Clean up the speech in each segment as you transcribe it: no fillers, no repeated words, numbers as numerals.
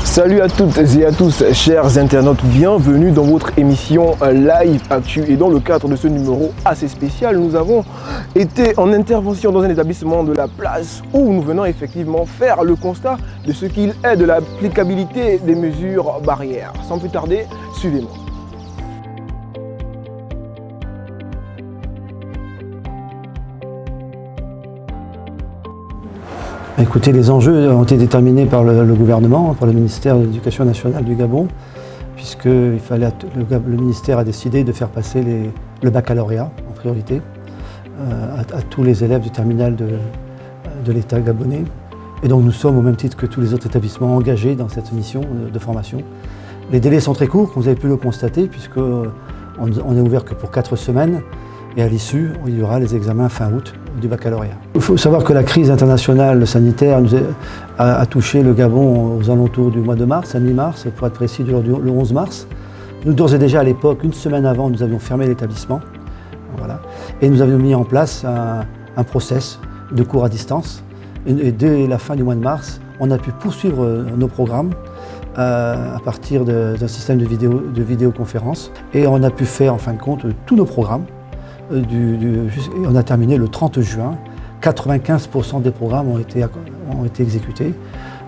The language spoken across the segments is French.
Salut à toutes et à tous, chers internautes, bienvenue dans votre émission Live Actu. Et dans le cadre de ce numéro assez spécial, nous avons été en intervention dans un établissement de la place où nous venons effectivement faire le constat de ce qu'il est de l'applicabilité des mesures barrières. Sans plus tarder, suivez-moi. Écoutez, les enjeux ont été déterminés par le gouvernement, par le ministère de l'Éducation nationale du Gabon, puisque le ministère a décidé de faire passer le baccalauréat en priorité à tous les élèves du terminal de l'État gabonais. Et donc nous sommes au même titre que tous les autres établissements engagés dans cette mission de formation. Les délais sont très courts, vous avez pu le constater, puisqu'on n'est ouvert que pour 4 semaines. Et à l'issue, il y aura les examens fin août du baccalauréat. Il faut savoir que la crise internationale sanitaire a touché le Gabon aux alentours du mois de mars, à mi-mars, pour être précis, le 11 mars. Nous, d'ores et déjà, à l'époque, une semaine avant, nous avions fermé l'établissement. Voilà. Et nous avions mis en place un process de cours à distance. Et dès la fin du mois de mars, on a pu poursuivre nos programmes à partir d'un système de vidéoconférence. Et on a pu faire, en fin de compte, tous nos programmes. On a terminé le 30 juin, 95% des programmes ont été exécutés.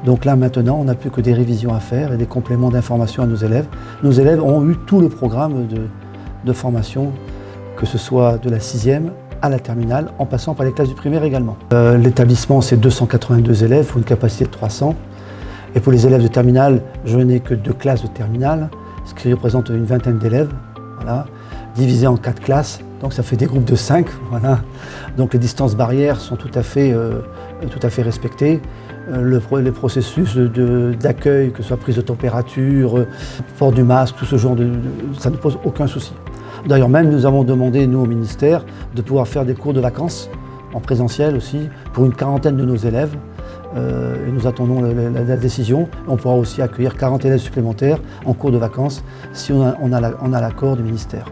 Donc là maintenant, on n'a plus que des révisions à faire et des compléments d'information à nos élèves. Nos élèves ont eu tout le programme de formation, que ce soit de la 6e à la terminale, en passant par les classes du primaire également. L'établissement, c'est 282 élèves pour une capacité de 300. Et pour les élèves de terminale, je n'ai que 2 classes de terminale, ce qui représente une vingtaine d'élèves, voilà, divisés en 4 classes. Donc ça fait des groupes de 5, voilà. Donc les distances barrières sont tout à fait respectées. Les processus d'accueil, que ce soit prise de température, port du masque, tout ce genre ça ne pose aucun souci. D'ailleurs même nous avons demandé, nous au ministère, de pouvoir faire des cours de vacances en présentiel aussi pour une quarantaine de nos élèves. Et nous attendons la décision. On pourra aussi accueillir 40 élèves supplémentaires en cours de vacances si on a l'accord du ministère.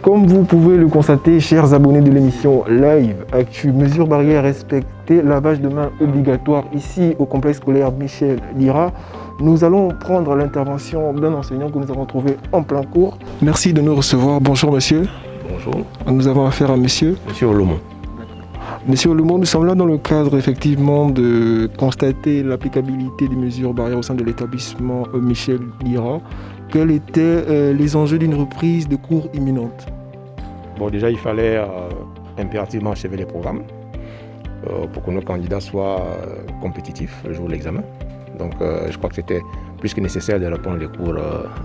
Comme vous pouvez le constater, chers abonnés de l'émission Live Actu, mesures barrières respectées, lavage de mains obligatoire ici au complexe scolaire Michel Lira. Nous allons prendre l'intervention d'un enseignant que nous avons trouvé en plein cours. Merci de nous recevoir. Bonjour monsieur. Bonjour. Nous avons affaire à monsieur Olomon. Monsieur Olomon, nous sommes là dans le cadre effectivement de constater l'applicabilité des mesures barrières au sein de l'établissement Michel Lira. Quels étaient les enjeux d'une reprise de cours imminente? Bon, déjà, il fallait impérativement achever les programmes pour que nos candidats soient compétitifs le jour de l'examen. Donc, je crois que c'était plus que nécessaire de reprendre les cours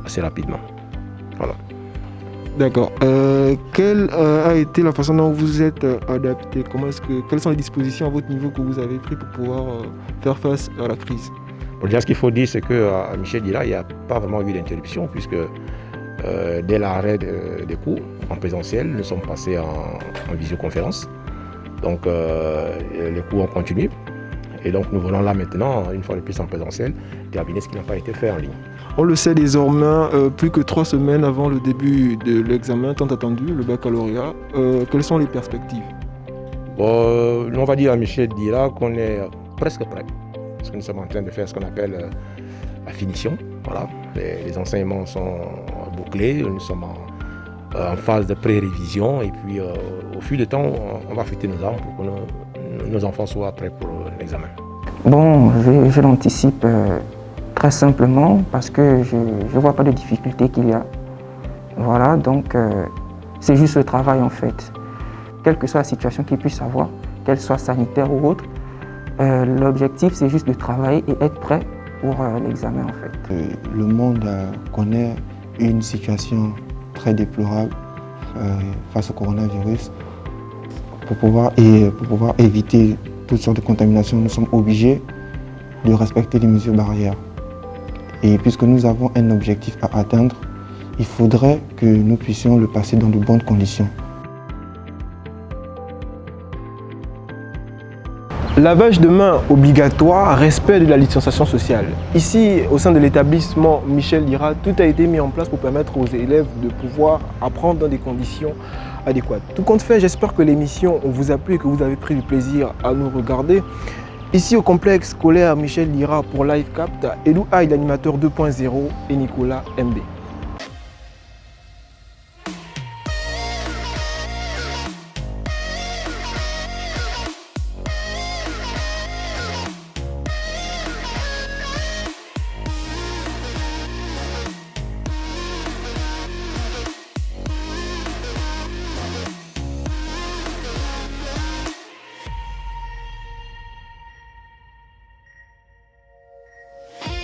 assez rapidement. Voilà. D'accord. Quelle a été la façon dont vous êtes adapté? Quelles sont les dispositions à votre niveau que vous avez prises pour pouvoir faire face à la crise? Bon, déjà, ce qu'il faut dire, c'est qu'à Michel Lira, il n'y a pas vraiment eu d'interruption, puisque dès l'arrêt des cours en présentiel, nous sommes passés en visioconférence. Donc, les cours ont continué. Et donc, nous voulons là maintenant, une fois de plus en présentiel, terminer ce qui n'a pas été fait en ligne. On le sait désormais, plus que 3 semaines avant le début de l'examen tant attendu, le baccalauréat. Quelles sont les perspectives? Bon, on va dire à Michel Lira qu'on est presque prêt. Parce que nous sommes en train de faire ce qu'on appelle la finition. Voilà. Les enseignements sont bouclés, nous sommes en phase de pré-révision et puis au fil du temps, on va affûter nos armes pour que nos enfants soient prêts pour l'examen. Bon, je l'anticipe très simplement parce que je ne vois pas de difficultés qu'il y a. Voilà, donc c'est juste le travail en fait. Quelle que soit la situation qu'il puisse avoir, qu'elle soit sanitaire ou autre, l'objectif c'est juste de travailler et être prêt pour l'examen en fait. Le monde connaît une situation très déplorable face au coronavirus. Pour pouvoir éviter toutes sortes de contaminations, nous sommes obligés de respecter les mesures barrières. Et puisque nous avons un objectif à atteindre, il faudrait que nous puissions le passer dans de bonnes conditions. Lavage de mains obligatoire, respect de la distanciation sociale. Ici, au sein de l'établissement Michel Lira, tout a été mis en place pour permettre aux élèves de pouvoir apprendre dans des conditions adéquates. Tout compte fait, j'espère que l'émission vous a plu et que vous avez pris du plaisir à nous regarder. Ici au complexe scolaire Michel Lira pour LiveCapt, Elou Aïe, l'animateur 2.0 et Nicolas MB.